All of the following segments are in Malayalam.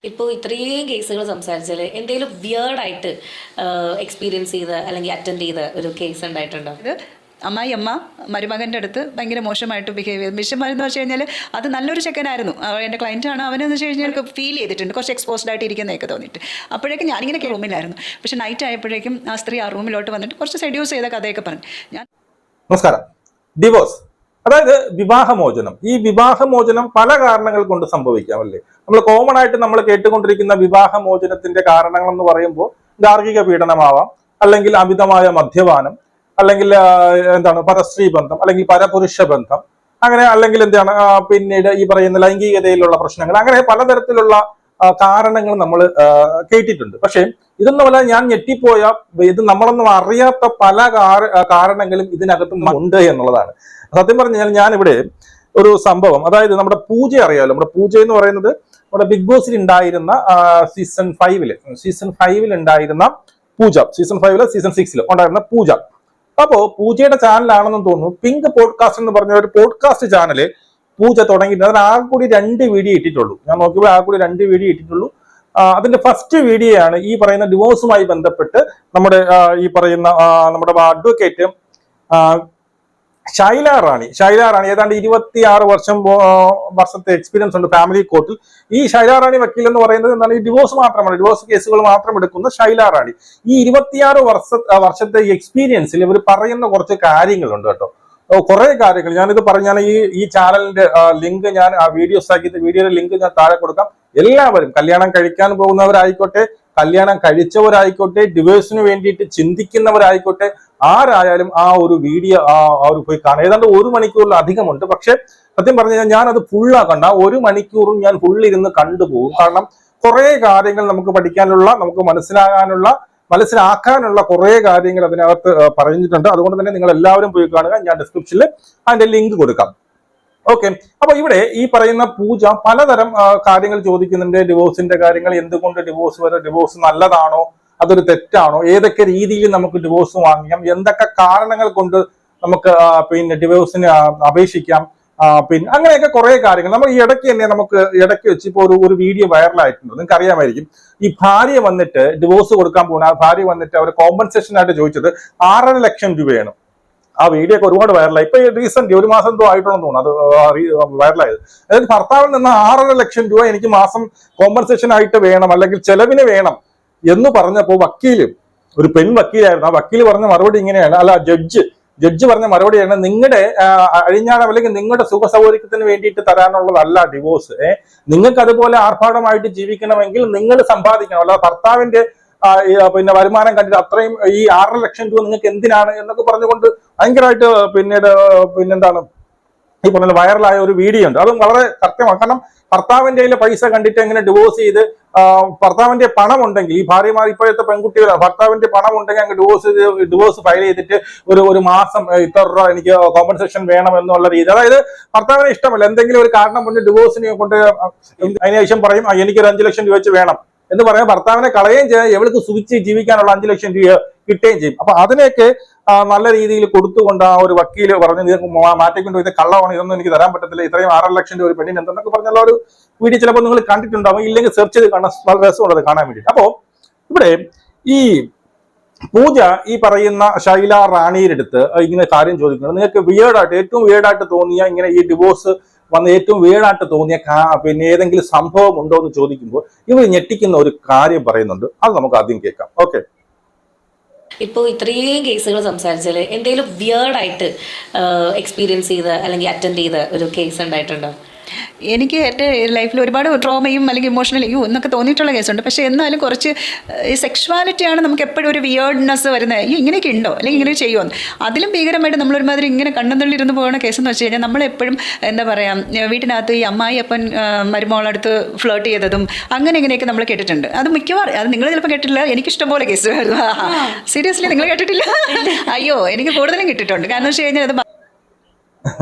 ഇപ്പോൾ ഇത്രയും കേസുകൾ സംസാരിച്ചാൽ എന്തെങ്കിലും വിയേർഡായിട്ട് എക്സ്പീരിയൻസ് ചെയ്ത അല്ലെങ്കിൽ അറ്റൻഡ് ചെയ്ത ഒരു കേസ് ഉണ്ടായിട്ടുണ്ടോ? ഇത് അമ്മ മരുമകൻ്റെ അടുത്ത് ഭയങ്കര മോശമായിട്ട് ബിഹേവ് ചെയ്തു. മിഷന്മാരെന്ന് വെച്ച് കഴിഞ്ഞാൽ അത് നല്ലൊരു ചെക്കനായിരുന്നു, എൻ്റെ ക്ലയൻറ്റാണ്. അവനെന്ന് വെച്ച് കഴിഞ്ഞാൽ ഫീൽ ചെയ്തിട്ടുണ്ട്, കുറച്ച് എക്സ്പോസ്ഡ് ആയിട്ട് ഇരിക്കുന്നതൊക്കെ തോന്നിയിട്ട്. അപ്പോഴേക്കും ഞാനിങ്ങനെ റൂമിലായിരുന്നു. പക്ഷേ നൈറ്റ് ആയപ്പോഴേക്കും ആ സ്ത്രീ ആ റൂമിലോട്ട് വന്നിട്ട് കുറച്ച് സെഡ്യൂസ് ചെയ്ത കഥയൊക്കെ പറഞ്ഞു. നമസ്കാരം. ഡിവോഴ്സ്, അതായത് വിവാഹമോചനം. ഈ വിവാഹമോചനം പല കാരണങ്ങൾ കൊണ്ട് സംഭവിക്കാം, അല്ലേ? നമ്മൾ കോമൺ ആയിട്ട് നമ്മൾ കേട്ടുകൊണ്ടിരിക്കുന്ന വിവാഹമോചനത്തിന്റെ കാരണങ്ങൾ എന്ന് പറയുമ്പോൾ ഗാർഹിക പീഡനമാവാം, അല്ലെങ്കിൽ അമിതമായ മദ്യപാനം, അല്ലെങ്കിൽ പരസ്ത്രീ ബന്ധം, അല്ലെങ്കിൽ പരപുരുഷ ബന്ധം, അങ്ങനെ അല്ലെങ്കിൽ പിന്നീട് ഈ പറയുന്ന ലൈംഗികതയിലുള്ള പ്രശ്നങ്ങൾ, അങ്ങനെ പലതരത്തിലുള്ള കാരണങ്ങൾ നമ്മൾ കേട്ടിട്ടുണ്ട്. പക്ഷേ ഇതൊന്നുമല്ല, ഞാൻ ഞെട്ടിപ്പോയ ഇത് നമ്മളൊന്നും അറിയാത്ത പല കാരണങ്ങളും ഇതിനകത്തും ഉണ്ട് എന്നുള്ളതാണ്. സത്യം പറഞ്ഞാൽ ഞാനിവിടെ ഒരു സംഭവം, അതായത് നമ്മുടെ പൂജ അറിയാമല്ലോ. നമ്മുടെ പൂജ എന്ന് പറയുന്നത് നമ്മുടെ ബിഗ് ബോസിൽ ഉണ്ടായിരുന്ന സീസൺ 5 ഉണ്ടായിരുന്ന പൂജ, സീസൺ 5 സീസൺ 6 ഉണ്ടായിരുന്ന പൂജ. അപ്പോ പൂജയുടെ ചാനലാണെന്ന് തോന്നുന്നു, പിങ്ക് പോഡ്കാസ്റ്റ് എന്ന് പറഞ്ഞ ഒരു പോഡ്കാസ്റ്റ് ചാനല് പൂജ തുടങ്ങിയിട്ട് അതിന് ആകെ കൂടി 2 വീഡിയോ ഇട്ടിട്ടുള്ളൂ. ഞാൻ നോക്കിയപ്പോൾ ആകെ കൂടി 2 വീഡിയോ ഇട്ടിട്ടുള്ളൂ. അതിന്റെ ഫസ്റ്റ് വീഡിയോ ആണ് ഈ പറയുന്ന ഡിവോഴ്സുമായി ബന്ധപ്പെട്ട് നമ്മുടെ ഈ പറയുന്ന നമ്മുടെ അഡ്വക്കേറ്റ് ഷൈല റാണി ഏതാണ്ട് 26 വർഷത്തെ എക്സ്പീരിയൻസ് ഉണ്ട് ഫാമിലി കോർട്ടിൽ. ഈ ഷൈല റാണി വക്കീൽ എന്ന് പറയുന്നത് എന്താണ്, ഈ ഡിവോഴ്സ് കേസുകൾ മാത്രം എടുക്കുന്ന ഷൈല റാണി. ഈ 26 വർഷത്തെ എക്സ്പീരിയൻസിൽ ഇവർ പറയുന്ന കുറച്ച് കാര്യങ്ങളുണ്ട് കേട്ടോ. കുറെ കാര്യങ്ങൾ ഞാനിത് പറഞ്ഞാൽ ഈ ചാനലിന്റെ ലിങ്ക് ഞാൻ വീഡിയോയുടെ ലിങ്ക് ഞാൻ താഴെ കൊടുക്കാം. എല്ലാവരും കല്യാണം കഴിക്കാൻ പോകുന്നവരായിക്കോട്ടെ, കല്യാണം കഴിച്ചവരായിക്കോട്ടെ, ഡിവോഴ്സിന് വേണ്ടിയിട്ട് ചിന്തിക്കുന്നവരായിക്കോട്ടെ, ആരായാലും ആ ഒരു വീഡിയോ പോയി കാണാം. ഏതാണ്ട് 1 മണിക്കൂറിൽ അധികമുണ്ട്. പക്ഷെ സത്യം പറഞ്ഞു കഴിഞ്ഞാൽ ഞാനത് ഫുള്ളാക്കണ്ട, 1 മണിക്കൂറും ഞാൻ ഫുള്ളിരുന്ന് കണ്ടുപോകും. കാരണം കുറെ കാര്യങ്ങൾ നമുക്ക് പഠിക്കാനുള്ള, നമുക്ക് മനസ്സിലാക്കാനുള്ള കുറെ കാര്യങ്ങൾ അതിനകത്ത് പറഞ്ഞിട്ടുണ്ട്. അതുകൊണ്ട് തന്നെ നിങ്ങൾ എല്ലാവരും പോയി കാണുക. ഞാൻ ഡിസ്ക്രിപ്ഷനിൽ അതിന്റെ ലിങ്ക് കൊടുക്കാം. ഓക്കെ. അപ്പൊ ഇവിടെ ഈ പറയുന്ന പൂജ പലതരം കാര്യങ്ങൾ ചോദിക്കുന്നുണ്ട്. ഡിവോഴ്സിന്റെ കാര്യങ്ങൾ, എന്തുകൊണ്ട് ഡിവോഴ്സ് നല്ലതാണോ, അതൊരു തെറ്റാണോ, ഏതൊക്കെ രീതിയിൽ നമുക്ക് ഡിവോഴ്സ് വാങ്ങിക്കാം, എന്തൊക്കെ കാരണങ്ങൾ കൊണ്ട് നമുക്ക് പിന്നെ ഡിവോഴ്സിന് അപേക്ഷിക്കാം, പിന്നെ അങ്ങനെയൊക്കെ കുറെ കാര്യങ്ങൾ നമ്മൾ ഈ ഇടയ്ക്ക് വെച്ച് ഇപ്പോൾ ഒരു വീഡിയോ വൈറലായിട്ടുണ്ട്. നിങ്ങൾക്ക് അറിയാമായിരിക്കും. ഈ ഭാര്യ വന്നിട്ട് ഡിവോഴ്സ് കൊടുക്കാൻ പോകുന്ന ഭാര്യ വന്നിട്ട് അവർ കോമ്പൻസേഷൻ ആയിട്ട് ചോദിച്ചത് 6.5 ലക്ഷം രൂപയാണ്. ആ വീഡിയോ ഒക്കെ ഒരുപാട് വൈറലായി. ഇപ്പൊ റീസെന്റ് 1 മാസം എന്തോ ആയിട്ടുണ്ടെന്ന് തോന്നുന്നു അത് വൈറലായത്. അതായത് ഭർത്താവിൽ നിന്ന് 6.5 ലക്ഷം രൂപ എനിക്ക് മാസം കോമ്പൻസേഷൻ ആയിട്ട് വേണം, അല്ലെങ്കിൽ ചെലവിന് വേണം എന്ന് പറഞ്ഞപ്പോ ഒരു പെൺ വക്കീലായിരുന്നു. ആ വക്കീൽ പറഞ്ഞ മറുപടി ഇങ്ങനെയാണ്, അല്ല ജഡ്ജ് പറഞ്ഞ മറുപടിയാണ്, നിങ്ങളുടെ അഴിഞ്ഞാടം അല്ലെങ്കിൽ നിങ്ങളുടെ സുഖ സൗകര്യത്തിന് വേണ്ടിയിട്ട് തരാനുള്ളതല്ല ഡിവോഴ്സ്. നിങ്ങൾക്ക് അതുപോലെ ആർഭാടമായിട്ട് ജീവിക്കണമെങ്കിൽ നിങ്ങൾ സമ്പാദിക്കണം, അല്ലാതെ ഭർത്താവിന്റെ പിന്നെ വരുമാനം കണ്ടിട്ട് അത്രയും ഈ 6.5 ലക്ഷം രൂപ നിങ്ങൾക്ക് എന്തിനാണ് എന്നൊക്കെ പറഞ്ഞുകൊണ്ട് ഭയങ്കരമായിട്ട് പിന്നെന്താണ് ഈ പറഞ്ഞ വൈറലായ ഒരു വീഡിയോ ഉണ്ട്. അതും വളരെ കൃത്യമാണ്. കാരണം ഭർത്താവിന്റെ കയ്യിലെ പൈസ കണ്ടിട്ട് എങ്ങനെ ഡിവോഴ്സ് ചെയ്ത്, ഭർത്താവിന്റെ പണം ഉണ്ടെങ്കിൽ, ഈ ഭാര്യമാർ ഇപ്പോഴത്തെ പെൺകുട്ടികളാണ്, ഭർത്താവിന്റെ പണം ഉണ്ടെങ്കിൽ അങ്ങ് ഡിവോഴ്സ് ഫയൽ ചെയ്തിട്ട് ഒരു മാസം ഇത്ര രൂപ എനിക്ക് കോമ്പൻസേഷൻ വേണം എന്നുള്ള രീതി. അതായത് ഭർത്താവിന് ഇഷ്ടമല്ല, എന്തെങ്കിലും ഒരു കാരണം കൊണ്ട് ഡിവോഴ്സിനെ കൊണ്ട് അതിനുശേഷം പറയും എനിക്ക് ഒരു 5 ലക്ഷം രൂപ വെച്ച് വേണം എന്ന് പറയാൻ ഭർത്താവിനെ കളയുകയും ചെയ്യാൻ എവൾക്ക് സുഖിച്ച് ജീവിക്കാനുള്ള 5 ലക്ഷം രൂപ കിട്ടുകയും ചെയ്യും. അപ്പൊ അതിനെയൊക്കെ നല്ല രീതിയിൽ കൊടുത്തുകൊണ്ട് ആ ഒരു വക്കീല് പറഞ്ഞു, മാറ്റിക്കൊണ്ട് ഇത് കള്ളമാണ്, ഇതൊന്നും എനിക്ക് തരാൻ പറ്റത്തില്ല, ഇത്രയും 6.5 ലക്ഷം രൂപ ഒരു പെണ്ണിന് എന്തെന്നൊക്കെ പറഞ്ഞുള്ള ഒരു വീഡിയോ ചിലപ്പോൾ നിങ്ങൾ കണ്ടിട്ടുണ്ടാവും, ഇല്ലെങ്കിൽ സെർച്ച് ചെയ്ത് കാണാൻ വളരെ രസമുള്ളത് കാണാൻ വേണ്ടിയിട്ട്. അപ്പോ ഇവിടെ ഈ പൂജ ഈ പറയുന്ന ഷൈല റാണിയുടെ അടുത്ത് ഇങ്ങനെ കാര്യം ചോദിക്കുന്നത്, നിങ്ങൾക്ക് ഏറ്റവും വിയേർഡായിട്ട് തോന്നിയ, ഇങ്ങനെ ഈ ഡിവോഴ്സ് വന്ന് ഏറ്റവും വീടായിട്ട് തോന്നിയ പിന്നെ ഏതെങ്കിലും സംഭവം ഉണ്ടോ എന്ന് ചോദിക്കുമ്പോൾ ഇവർ ഞെട്ടിക്കുന്ന ഒരു കാര്യം പറയുന്നുണ്ട്. അത് നമുക്ക് ആദ്യം കേൾക്കാം. ഓക്കെ. ഇപ്പോൾ ഇത്രയും കേസുകൾ സംസാരിച്ചാൽ എന്തെങ്കിലും വിയേർഡായിട്ട് എക്സ്പീരിയൻസ് ചെയ്ത അല്ലെങ്കിൽ അറ്റൻഡ് ചെയ്ത ഒരു കേസ് ഉണ്ടായിട്ടുണ്ടോ? എനിക്ക് എൻ്റെ ലൈഫിൽ ഒരുപാട് ട്രോമയും അല്ലെങ്കിൽ ഇമോഷണൽ എന്നൊക്കെ തോന്നിയിട്ടുള്ള കേസുണ്ട്. പക്ഷേ എന്നാലും കുറച്ച് ഈ സെക്ഷുവാലിറ്റിയാണ് നമുക്ക് എപ്പോഴും ഒരു വിയേർഡ്നെസ് വരുന്നത്. ഇങ്ങനെയൊക്കെ ഉണ്ടോ, അല്ലെങ്കിൽ ഇങ്ങനെ ചെയ്യുമോ, അതിലും ഭീകരമായിട്ട് നമ്മളൊരുമാതിരി ഇങ്ങനെ കണ്ണുതള്ളിരുന്ന് പോകുന്ന കേസെന്ന് വെച്ച് കഴിഞ്ഞാൽ നമ്മളെപ്പോഴും എന്താ പറയുക, വീട്ടിനകത്ത് ഈ അമ്മായി അപ്പൻ മരുമോളടുത്ത് ഫ്ലേർട്ട് ചെയ്തതും അങ്ങനെ ഇങ്ങനെയൊക്കെ നമ്മൾ കേട്ടിട്ടുണ്ട്. അത് മിക്കവാറും, അത് നിങ്ങൾ ചിലപ്പോൾ കേട്ടില്ല, എനിക്കിഷ്ടം പോലെ കേസ് വരുന്നു. സീരിയസ്ലി നിങ്ങൾ കേട്ടിട്ടില്ല? അയ്യോ, എനിക്ക് കൂടുതലും കിട്ടിയിട്ടുണ്ട്. കാരണം വെച്ച് കഴിഞ്ഞാൽ അത്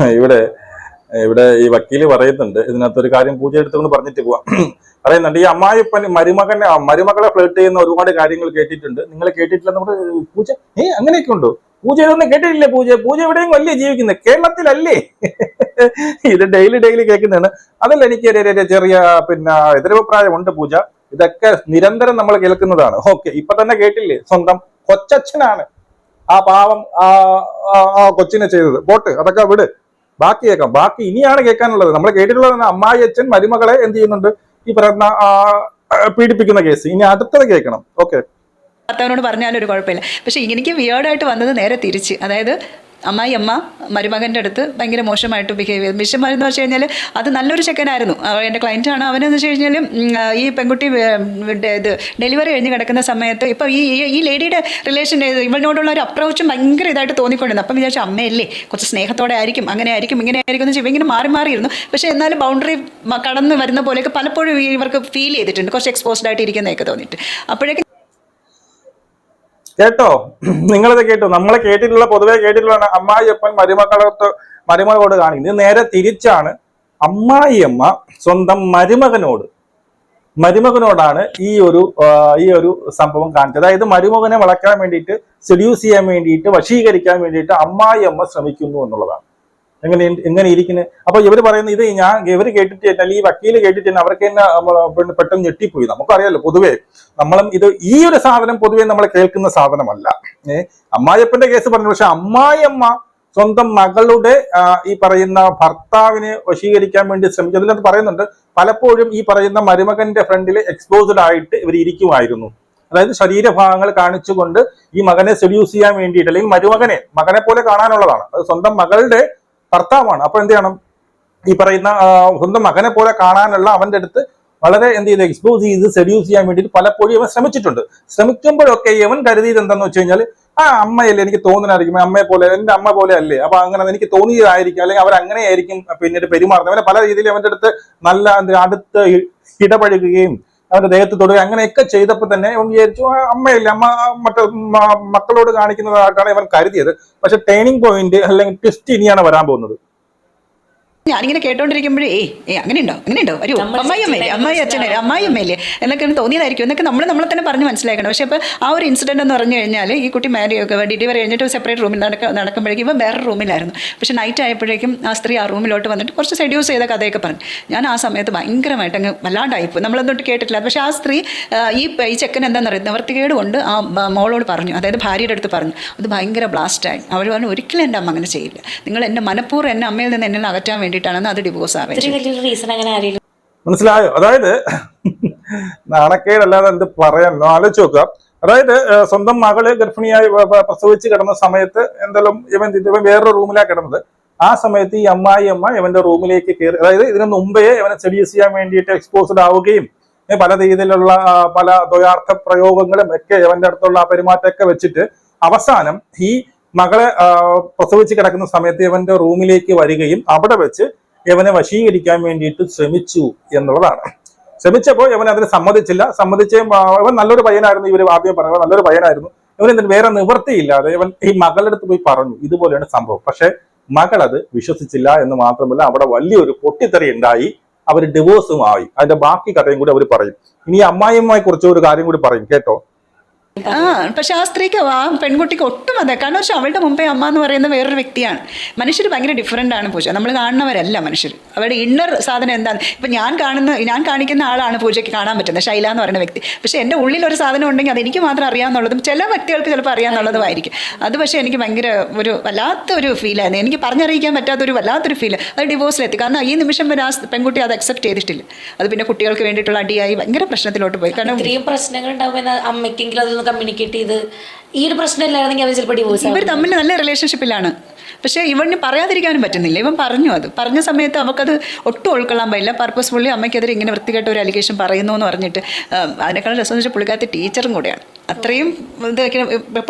ഇവിടെ ഈ വക്കീല് പറയുന്നുണ്ട്, ഇതിനകത്തൊരു കാര്യം പൂജ എടുത്തുകൊണ്ട് പറഞ്ഞിട്ട് പോവാം. പറയുന്നുണ്ട്, ഈ അമ്മായിപ്പൻ മരുമകളെ ഫ്ലേർട്ട് ചെയ്യുന്ന ഒരുപാട് കാര്യങ്ങൾ കേട്ടിട്ടുണ്ട്. നിങ്ങൾ കേട്ടിട്ടില്ല? നമ്മുടെ പൂജ അങ്ങനെയൊക്കെ ഉണ്ടോ? പൂജ ഇതൊന്നും കേട്ടിട്ടില്ലേ? പൂജ എവിടെയും അല്ലേ ജീവിക്കുന്നത്? കേരളത്തിലല്ലേ? ഇത് ഡെയിലി കേൾക്കുന്നതാണ്. അതിൽ എനിക്ക് ചെറിയ പിന്നെ എതിരഭിപ്രായമുണ്ട് പൂജ. ഇതൊക്കെ നിരന്തരം നമ്മൾ കേൾക്കുന്നതാണ്. ഓക്കെ, ഇപ്പൊ തന്നെ കേട്ടില്ലേ, സ്വന്തം കൊച്ചച്ഛനാണ് ആ പാവം ആ കൊച്ചിനെ ചെയ്തത്. പോട്ട്, അതൊക്കെ വിട്, ബാക്കി കേൾക്കാം. ബാക്കി ഇനിയാണ് കേൾക്കാനുള്ളത്. നമ്മൾ കേട്ടിട്ടുള്ളത് അമ്മായി അച്ഛൻ മരുമകളെ എന്ത് ചെയ്യുന്നുണ്ട്, ഈ പറയുന്ന പീഡിപ്പിക്കുന്ന കേസ്. ഇനി അടുത്തത് കേൾക്കണം. ഓക്കെ, ഭർത്താവിനോട് പറഞ്ഞാലും ഒരു കുഴപ്പമില്ല. പക്ഷേ എനിക്ക് വിയേർഡായിട്ട് വന്നത് നേരെ തിരിച്ച്. അതായത് അമ്മായി അമ്മ മരുമകൻ്റെ അടുത്ത് ഭയങ്കര മോശമായിട്ട് ബിഹേവ് ചെയ്തു. വിഷമമെന്ന് വെച്ച് കഴിഞ്ഞാൽ അത് നല്ലൊരു ചെക്കനായിരുന്നു, എൻ്റെ ക്ലയൻറ്റാണ്. അവനെന്ന് വെച്ച് കഴിഞ്ഞാൽ ഈ പെൺകുട്ടി ഇത് ഡെലിവറി കഴിഞ്ഞ് കിടക്കുന്ന സമയത്ത് ഇപ്പോൾ ഈ ലേഡിയുടെ റിലേഷൻ ഇവളിനോടുള്ള ഒരു അപ്രോച്ചും ഭയങ്കര ഇതായിട്ട് തോന്നിക്കൊണ്ടിരുന്നു. അപ്പം വിചാരിച്ചു അമ്മയല്ലേ, കുറച്ച് സ്നേഹത്തോടെ ആയിരിക്കും, അങ്ങനെ ആയിരിക്കും, ഇങ്ങനെ ആയിരിക്കും എന്ന് വെച്ചാൽ ഇങ്ങനെ മാറിയിരുന്നു. പക്ഷേ എന്നാലും ബൗണ്ടറി കടന്ന് വരുന്ന പോലെയൊക്കെ പലപ്പോഴും ഇവർക്ക് ഫീൽ ചെയ്തിട്ടുണ്ട്, കുറച്ച് എക്സ്പോസ്ഡ് ആയിട്ട് ഇരിക്കുന്നതൊക്കെ തോന്നിയിട്ട്. അപ്പോഴേക്കും കേട്ടോ, നിങ്ങളിത് കേട്ടു. നമ്മളെ കേട്ടിട്ടുള്ള, പൊതുവെ കേട്ടിട്ടുള്ള അമ്മായിയപ്പൻ മരുമകളോട് കാണിക്കുന്നത്. ഇത് നേരെ തിരിച്ചാണ്. അമ്മായിയമ്മ സ്വന്തം മരുമകനോടാണ് ഈ ഒരു സംഭവം കാണിച്ചത്. അതായത് മരുമകനെ വളയ്ക്കാൻ വേണ്ടിയിട്ട്, സെഡ്യൂസ് ചെയ്യാൻ വേണ്ടിയിട്ട്, വശീകരിക്കാൻ വേണ്ടിയിട്ട് അമ്മായിയമ്മ ശ്രമിക്കുന്നു എന്നുള്ളതാണ്. എങ്ങനെ ഇരിക്കുന്നത്. അപ്പൊ ഇവർ പറയുന്നത് ഇത് ഇവർ കേട്ടിട്ട് തന്നെ, ഈ വക്കീല് കേട്ടിട്ട് തന്നെ അവർക്ക് തന്നെ പെട്ടെന്ന് ഞെട്ടിപ്പോയി. നമുക്കറിയാലോ, പൊതുവേ നമ്മളും ഈ ഒരു സാധനം പൊതുവേ നമ്മൾ കേൾക്കുന്ന സാധനമല്ല. അമ്മായിയപ്പന്റെ കേസ് പറഞ്ഞു. പക്ഷെ അമ്മായിയമ്മ സ്വന്തം മകളുടെ ഈ പറയുന്ന ഭർത്താവിനെ വശീകരിക്കാൻ വേണ്ടി ശ്രമിച്ചു. അതിനകത്ത് പറയുന്നുണ്ട്, പലപ്പോഴും ഈ പറയുന്ന മരുമകന്റെ ഫ്രണ്ടിൽ എക്സ്പോസ്ഡ് ആയിട്ട് ഇവർ ഇരിക്കുമായിരുന്നു. അതായത് ശരീരഭാഗങ്ങൾ കാണിച്ചുകൊണ്ട് ഈ മകനെ സെഡ്യൂസ് ചെയ്യാൻ വേണ്ടിയിട്ട്, അല്ലെങ്കിൽ മകനെ പോലെ കാണാനുള്ളതാണ്. അത് സ്വന്തം മകളുടെ ഭർത്താവാണ്. അപ്പൊ എന്ത് ചെയ്യണം, ഈ പറയുന്ന സ്വന്തം മകനെ പോലെ കാണാനുള്ള അവന്റെ അടുത്ത് വളരെ എന്ത് ചെയ്ത് എക്സ്പോസ് ചെയ്ത് സെഡ്യൂസ് ചെയ്യാൻ വേണ്ടിയിട്ട് പലപ്പോഴും ഇവൻ ശ്രമിച്ചിട്ടുണ്ട്. ശ്രമിക്കുമ്പോഴൊക്കെ ഇവൻ കരുതിയത് എന്താന്ന് വെച്ച് കഴിഞ്ഞാൽ, അമ്മയല്ലേ, എനിക്ക് തോന്നുന്നതായിരിക്കും, അമ്മയെ പോലെ, എന്റെ അമ്മ പോലെ അല്ലേ, അപ്പൊ അങ്ങനെ എനിക്ക് തോന്നിയതായിരിക്കും, അല്ലെങ്കിൽ അവരങ്ങനെയായിരിക്കും പിന്നീട് പെരുമാറുന്നത്. അവനെ പല രീതിയിൽ അവന്റെ അടുത്ത് നല്ല അടുത്ത് ഇടപഴകുകയും അവന്റെ ദേഹത്ത് തൊടുക അങ്ങനെയൊക്കെ ചെയ്തപ്പോൾ തന്നെ ഇവൻ വിചാരിച്ചു അമ്മയല്ലേ, മക്കളോട് കാണിക്കുന്നതായിട്ടാണ് ഇവൻ കരുതിയത്. പക്ഷെ ടേണിംഗ് പോയിന്റ് അല്ലെങ്കിൽ ട്വിസ്റ്റ് ഇനിയാണ് വരാൻ പോകുന്നത്. ഞാനിങ്ങനെ കേട്ടോണ്ടിരിക്കുമ്പോഴേ അങ്ങനെയുണ്ടോ ഒരു അമ്മായി അച്ഛനല്ലേ എന്നൊക്കെ തോന്നിയതായിരിക്കും എന്നൊക്കെ നമ്മളെ തന്നെ പറഞ്ഞ് മനസ്സിലാക്കണം. പക്ഷെ അപ്പോൾ ആ ഒരു ഇൻസിഡന്റ് എന്ന് പറഞ്ഞു കഴിഞ്ഞാൽ, ഈ കുട്ടി ഡെലിവറി കഴിഞ്ഞിട്ട് സെപ്പറേറ്റ് റൂമിൽ നടക്കുമ്പോഴേക്കും ഇവ വേറെ റൂമിലായിരുന്നു. പക്ഷെ നൈറ്റ് ആയപ്പോഴേക്കും ആ സ്ത്രീ ആ റൂമിലോട്ട് വന്നിട്ട് കുറച്ച് സെഡ്യൂസ് ചെയ്ത കഥയൊക്കെ പറഞ്ഞു. ഞാൻ ആ സമയത്ത് ഭയങ്കരമായിട്ട് അങ്ങ് വല്ലാണ്ടായിപ്പോൾ. നമ്മളെന്തൊട്ട് കേട്ടിട്ടില്ല. പക്ഷേ ആ സ്ത്രീ ഈ ചെക്കൻ എന്താണെന്ന് പറയുന്നത് നിവർത്തികേട് കൊണ്ട് ആ മോളോട് പറഞ്ഞു, അതായത് ഭാര്യയുടെ അടുത്ത് പറഞ്ഞു. അത് ഭയങ്കര ബ്ലാസ്റ്റായി. അവൾ പറഞ്ഞു, ഒരിക്കലും എൻ്റെ അമ്മ അങ്ങനെ ചെയ്യില്ല, നിങ്ങൾ എന്നെ മനഃപൂർവ്വം എന്നെ അമ്മയിൽ നിന്ന് എന്നെ അകറ്റാൻ വേണ്ടി അത് ഡിവോഴ്സ് ആവുന്നത്. മനസ്സിലായോ? അതായത് നാണക്കേടല്ലാതെ എന്ത് പറയാൻ, ആലോചിച്ച് നോക്കുക. അതായത് സ്വന്തം മകള് ഗർഭിണിയായി പ്രസവിച്ച് കിടന്ന സമയത്ത് എന്തായാലും ഇവൻ വേറൊരു റൂമിലാണ് കിടന്നത്. ആ സമയത്ത് ഈ അമ്മായിയമ്മ ഇവന്റെ റൂമിലേക്ക് കയറി. അതായത് ഇതിനു മുമ്പേ ഇവനെ സെഡ്യൂസ് ചെയ്യാൻ വേണ്ടിയിട്ട് എക്സ്പോസ്ഡ് ആവുകയും പല രീതിയിലുള്ള പല ദ്വയാർത്ഥ പ്രയോഗങ്ങളും ഒക്കെ ഇവന്റെ അടുത്തുള്ള ആ പെരുമാറ്റമൊക്കെ വെച്ചിട്ട് അവസാനം ഈ മകളെ പ്രസവിച്ച് കിടക്കുന്ന സമയത്ത് ഇവന്റെ റൂമിലേക്ക് വരികയും അവിടെ വെച്ച് ഇവനെ വശീകരിക്കാൻ വേണ്ടിയിട്ട് ശ്രമിച്ചു എന്നുള്ളതാണ്. ശ്രമിച്ചപ്പോൾ ഇവൻ അതിന് സമ്മതിച്ച് ഇവൻ നല്ലൊരു പയ്യനായിരുന്നു. ഇവർ ആദ്യം പറയുന്നത് നല്ലൊരു പയ്യനായിരുന്നു. ഇവൻ എന്നിട്ട് വേറെ നിവൃത്തിയില്ലാതെ ഇവൻ ഈ മകളുടെ അടുത്ത് പോയി പറഞ്ഞു ഇതുപോലെയാണ് സംഭവം. പക്ഷെ മകൾ അത് വിശ്വസിച്ചില്ല എന്ന് മാത്രമല്ല, അവിടെ വലിയൊരു പൊട്ടിത്തെറി ഉണ്ടായി. അവർ ഡിവോഴ്സും ആയി. അതിന്റെ ബാക്കി കഥയും കൂടി അവർ പറയും. ഇനി അമ്മായിയമ്മയെ കുറിച്ച് ഒരു കാര്യം കൂടി പറയും, കേട്ടോ. പക്ഷെ ആ സ്ത്രീക്ക് ആ പെൺകുട്ടിക്ക് ഒട്ടും അതെ. കാരണം വെച്ചാൽ അവളുടെ മുമ്പേ അമ്മ എന്ന് പറയുന്ന വേറൊരു വ്യക്തിയാണ്. മനുഷ്യർ ഭയങ്കര ഡിഫറൻ്റ് ആണ് പൂജ. നമ്മൾ കാണുന്നവരല്ല മനുഷ്യർ. അവരുടെ ഇന്നർ സാധനം എന്താണ്. ഇപ്പം ഞാൻ കാണിക്കുന്ന ആളാണ് പൂജയ്ക്ക് കാണാൻ പറ്റുന്നത്, ശൈല എന്ന് പറയുന്ന വ്യക്തി. പക്ഷേ എൻ്റെ ഉള്ളിലൊരു സാധനം ഉണ്ടെങ്കിൽ അത് എനിക്ക് മാത്രം അറിയാമെന്നുള്ളതും ചില വ്യക്തികൾക്ക് ചിലപ്പോൾ അറിയാമെന്നുള്ളതുമായിരിക്കും. അത് പക്ഷേ എനിക്ക് ഭയങ്കര ഒരു വല്ലാത്തൊരു ഫീലായിരുന്നു. എനിക്ക് പറഞ്ഞറിയിക്കാൻ പറ്റാത്തൊരു വല്ലാത്തൊരു ഫീൽ. അത് ഡിവോഴ്സിലെത്തി. കാരണം ഈ നിമിഷം വരെ ആ പെൺകുട്ടി അത് അക്സെപ്റ്റ് ചെയ്തിട്ടില്ല. അത് പിന്നെ കുട്ടികൾക്ക് വേണ്ടിയിട്ടുള്ള അടിയായി ഭയങ്കര പ്രശ്നത്തിലോട്ട് പോയി. കാരണം ഇത്രയും പ്രശ്നങ്ങൾ ഉണ്ടാവുമെന്ന് അമ്മയ്ക്കെങ്കിലും അതൊന്ന് കമ്മ്യൂണിക്കേറ്റ് ചെയ്ത് ഈ ഒരു പ്രശ്നം ഇല്ലായിരുന്നെങ്കിൽ അവർ ചിലപ്പോൾ ഡിവോഴ്സ്. ഇവർ തമ്മിൽ നല്ല റിലേഷൻഷിപ്പിലാണ്. പക്ഷേ ഇവന് പറയാതിരിക്കാനും പറ്റുന്നില്ല. ഇവൻ പറഞ്ഞു. അത് പറഞ്ഞ സമയത്ത് അവൾക്കത് ഒട്ടും ഉൾക്കൊള്ളാൻ പാടില്ല. പർപ്പസ്ഫുള്ളി അമ്മയ്ക്കെതിരെ ഇങ്ങനെ വൃത്തികെട്ട ഒരു അലിഗേഷൻ പറയുന്നു എന്ന് പറഞ്ഞിട്ട്. അതിനേക്കാളും രസം വെച്ചാൽ പുള്ളിക്കാരത്തെ ടീച്ചറും കൂടെയാണ്. അത്രയും ഇതൊക്കെ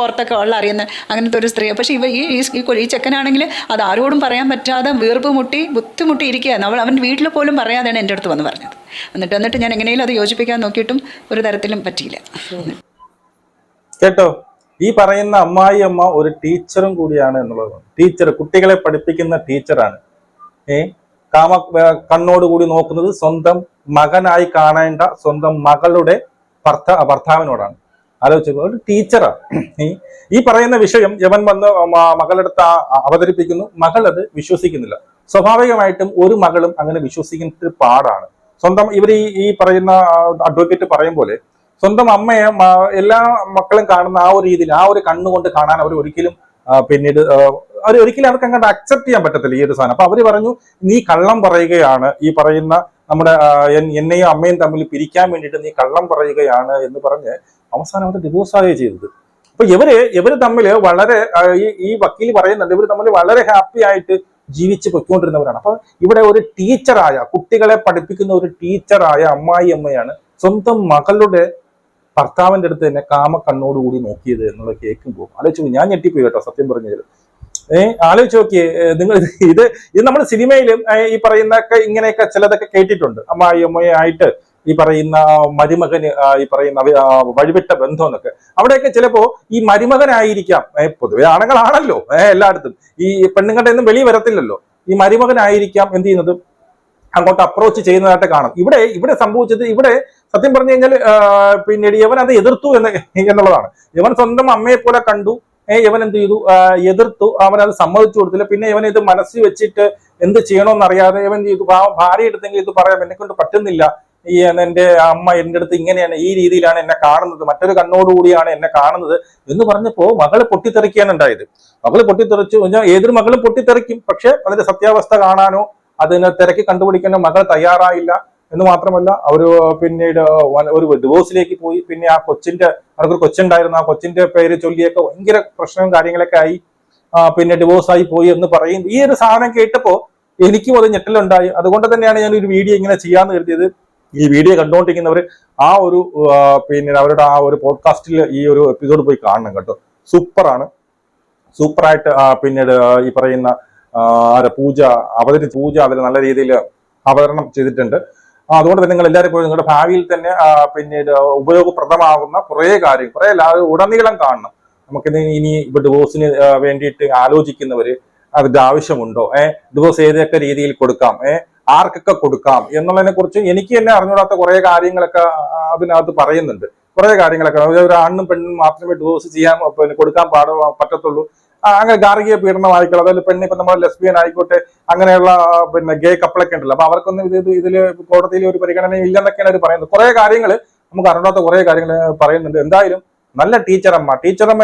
പുറത്തൊക്കെ ഉള്ള അറിയുന്ന അങ്ങനത്തെ ഒരു സ്ത്രീ. പക്ഷേ ഈ ചെക്കനാണെങ്കിൽ അത് ആരോടും പറയാൻ പറ്റാതെ ബുദ്ധിമുട്ടി ഇരിക്കുകയാണ്. അവൻ്റെ വീട്ടിൽ പോലും പറയാതെയാണ് എൻ്റെ അടുത്ത് വന്ന് പറഞ്ഞത്. എന്നിട്ട് ഞാൻ എങ്ങനെയും അത് യോജിപ്പിക്കാൻ നോക്കിയിട്ടും ഒരു തരത്തിലും പറ്റിയില്ല. കേട്ടോ, ഈ പറയുന്ന അമ്മായിയമ്മ ഒരു ടീച്ചറും കൂടിയാണ് എന്നുള്ളതാണ്. ടീച്ചർ, കുട്ടികളെ പഠിപ്പിക്കുന്ന ടീച്ചറാണ്. കണ്ണോടുകൂടി നോക്കുന്നത് സ്വന്തം മകനായി കാണേണ്ട സ്വന്തം മകളുടെ ഭർത്താവിനോടാണ്. ആലോചിച്ചു, ഒരു ടീച്ചറാണ്. ഈ പറയുന്ന വിഷയം യവൻ വന്ന് മകളെടുത്ത് അവതരിപ്പിക്കുന്നു. മകൾ അത് വിശ്വസിക്കുന്നില്ല. സ്വാഭാവികമായിട്ടും ഒരു മകളും അങ്ങനെ വിശ്വസിക്കുന്നത് പാടാണ്. സ്വന്തം ഇവർ ഈ പറയുന്ന അഡ്വക്കേറ്റ് പറയും പോലെ സ്വന്തം അമ്മയെ എല്ലാ മക്കളും കാണുന്ന ആ ഒരു രീതിയിൽ ആ ഒരു കണ്ണുകൊണ്ട് കാണാൻ അവർ ഒരിക്കലും പിന്നീട് ഒരിക്കലും അവർക്ക് അങ്ങോട്ട് അക്സെപ്റ്റ് ചെയ്യാൻ പറ്റത്തില്ല ഈ ഒരു സാധനം. അപ്പൊ അവര് പറഞ്ഞു നീ കള്ളം പറയുകയാണ്, ഈ പറയുന്ന നമ്മുടെ എന്നെയും അമ്മയും തമ്മിൽ പിരിക്കാൻ വേണ്ടിയിട്ട് നീ കള്ളം പറയുകയാണ് എന്ന് പറഞ്ഞ് അവസാനം അവർ ഡിവോഴ്സ് ആവുകയാണ് ചെയ്തത്. അപ്പൊ ഇവര് തമ്മിൽ വളരെ ഈ വക്കീൽ പറയുന്നുണ്ട് ഇവർ തമ്മിൽ വളരെ ഹാപ്പി ആയിട്ട് ജീവിച്ച് പൊയ്ക്കൊണ്ടിരുന്നവരാണ്. അപ്പൊ ഇവിടെ ഒരു ടീച്ചറായ കുട്ടികളെ പഠിപ്പിക്കുന്ന ഒരു ടീച്ചറായ അമ്മായി അമ്മയാണ് സ്വന്തം മകളുടെ ഭർത്താവിന്റെ അടുത്ത് തന്നെ കാമക്കണ്ണോടുകൂടി നോക്കിയത് എന്നുള്ള കേൾക്കുമ്പോൾ ആലോചിച്ചു ഞാൻ ഞെട്ടിപ്പോയി കേട്ടോ, സത്യം പറഞ്ഞത്. ആലോചിച്ച് നോക്കിയേ നിങ്ങൾ, ഇത് നമ്മൾ സിനിമയിലും ഈ പറയുന്നൊക്കെ ഇങ്ങനെയൊക്കെ ചിലതൊക്കെ കേട്ടിട്ടുണ്ട്. അമ്മായി അമ്മയായിട്ട് ഈ പറയുന്ന മരുമകന് ഈ പറയുന്ന വഴിവിട്ട ബന്ധം എന്നൊക്കെ. അവിടെയൊക്കെ ചിലപ്പോ ഈ മരുമകനായിരിക്കാം, പൊതുവെ ആണുങ്ങളാണല്ലോ എല്ലായിടത്തും, ഈ പെണ്ണുങ്ങളുടെ ഒന്നും വെളി വരത്തില്ലല്ലോ, ഈ മരുമകനായിരിക്കാം എന്ത് ചെയ്യുന്നത് അങ്ങോട്ട് അപ്രോച്ച് ചെയ്യുന്നതായിട്ട് കാണും. ഇവിടെ സംഭവിച്ചത്, ഇവിടെ സത്യം പറഞ്ഞു കഴിഞ്ഞാൽ പിന്നീട് ഇവൻ അത് എതിർത്തു എന്നുള്ളതാണ്. ഇവൻ സ്വന്തം അമ്മയെ പോലെ കണ്ടു, ഇവൻ എന്ത് ചെയ്തു, എതിർത്തു, അവൻ അത് സമ്മതിച്ചു കൊടുത്തില്ല. പിന്നെ ഇവൻ ഇത് മനസ്സിൽ വെച്ചിട്ട് എന്ത് ചെയ്യണമെന്നറിയാതെ ഇവൻ ചെയ്തു, ഭാര്യ എടുത്തെങ്കിൽ ഇത് പറയാം എന്നെ കൊണ്ട് പറ്റുന്നില്ല, എന്റെ അമ്മ എന്റെ അടുത്ത് ഇങ്ങനെയാണ്, ഈ രീതിയിലാണ് എന്നെ കാണുന്നത്, മറ്റൊരു കണ്ണോടുകൂടിയാണ് എന്നെ കാണുന്നത് എന്ന് പറഞ്ഞപ്പോ മകള് പൊട്ടിത്തെറിക്കുകയാണ് ഉണ്ടായത്. മകള് പൊട്ടിത്തെറിച്ചു, ഏതൊരു മകളും പൊട്ടിത്തെറിക്കും. പക്ഷെ അതിന്റെ സത്യാവസ്ഥ കാണാനോ അതിനെ തിരക്കി കണ്ടുപിടിക്കാനോ മകൾ തയ്യാറായില്ല എന്ന് മാത്രമല്ല അവര് പിന്നീട് ഒരു ഡിവോഴ്സിലേക്ക് പോയി. പിന്നെ ആ അവർക്കൊരു കൊച്ചുണ്ടായിരുന്നു, ആ കൊച്ചിന്റെ പേര് ചൊല്ലിയൊക്കെ ഭയങ്കര പ്രശ്നവും കാര്യങ്ങളൊക്കെ ആയി, പിന്നെ ഡിവോഴ്സ് ആയി പോയി എന്ന് പറയും. ഈ ഒരു സാധനം കേട്ടപ്പോ എനിക്കും അത് ഞെട്ടലുണ്ടായി. അതുകൊണ്ട് തന്നെയാണ് ഞാൻ ഒരു വീഡിയോ ഇങ്ങനെ ചെയ്യാന്ന് കരുതിയത്. ഈ വീഡിയോ കണ്ടുകൊണ്ടിരിക്കുന്നവർ ആ ഒരു പിന്നീട് അവരുടെ ആ ഒരു പോഡ്കാസ്റ്റിൽ ഈ ഒരു എപ്പിസോഡ് പോയി കാണണം കേട്ടോ. സൂപ്പറായിട്ട് പിന്നീട് ഈ പറയുന്ന പൂജ അതിൽ നല്ല രീതിയിൽ അവതരണം ചെയ്തിട്ടുണ്ട്. അതുകൊണ്ട് തന്നെ നിങ്ങൾ എല്ലാവരും പോയി നിങ്ങളുടെ ഭാവിയിൽ തന്നെ പിന്നീട് ഉപയോഗപ്രദമാകുന്ന കുറേ ഉടനീളം കാണണം. നമുക്കിത് ഇനി ഇപ്പൊ ഡിവോഴ്സിന് വേണ്ടിയിട്ട് ആലോചിക്കുന്നവര് അതിന്റെ ആവശ്യമുണ്ടോ, ഡിവോഴ്സ് ഏതൊക്കെ രീതിയിൽ കൊടുക്കാം, ആർക്കൊക്കെ കൊടുക്കാം എന്നുള്ളതിനെ കുറിച്ച് എനിക്ക് തന്നെ അറിഞ്ഞൂടാത്ത കുറെ കാര്യങ്ങളൊക്കെ അതിനകത്ത് പറയുന്നുണ്ട്. കുറെ കാര്യങ്ങളൊക്കെ ഒരു ആണും പെണ്ണും മാത്രമേ ഡിവോഴ്സ് ചെയ്യാൻ കൊടുക്കാൻ പറ്റത്തുള്ളൂ. അങ്ങനെ ഗാർഹിക പീഡനം ആയിക്കോട്ടെ, അതായത് പെണ്ണ് ഇപ്പൊ നമ്മൾ ലെസ്ബിയൻ ആയിക്കോട്ടെ, അങ്ങനെയുള്ള പിന്നെ ഗേ കപ്പിളൊക്കെ ഉണ്ടല്ലോ, അപ്പൊ അവർക്കൊന്നും ഇതില് കോടതിയിൽ ഒരു പരിഗണന ഇല്ലെന്നൊക്കെയാണ് അവർ പറയുന്നത്. കുറെ കാര്യങ്ങൾ നമുക്ക് അറിയാത്ത കുറെ കാര്യങ്ങൾ പറയുന്നുണ്ട്. എന്തായാലും നല്ല ടീച്ചറമ്മ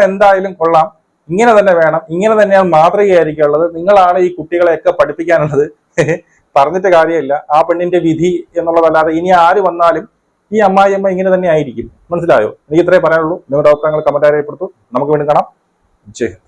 എന്തായാലും കൊള്ളാം, ഇങ്ങനെ തന്നെ വേണം, ഇങ്ങനെ തന്നെയാണ് മാതൃകയായിരിക്കുള്ളത്. നിങ്ങളാണ് ഈ കുട്ടികളെയൊക്കെ പഠിപ്പിക്കാനുള്ളത്. പറഞ്ഞിട്ട് കാര്യമില്ല, ആ പെണ്ണിന്റെ വിധി എന്നുള്ളതല്ലാതെ ഇനി ആര് വന്നാലും ഈ അമ്മായിയമ്മ ഇങ്ങനെ തന്നെ ആയിരിക്കും. മനസ്സിലായോ? എനിക്ക് ഇത്രേ പറയാനുള്ളൂ. നിങ്ങളുടെ അഭിപ്രായങ്ങൾ കമന്റ് രേഖപ്പെടുത്തു. നമുക്ക് വീണ്ടും കാണാം. ജയ് ഹിന്ദ്.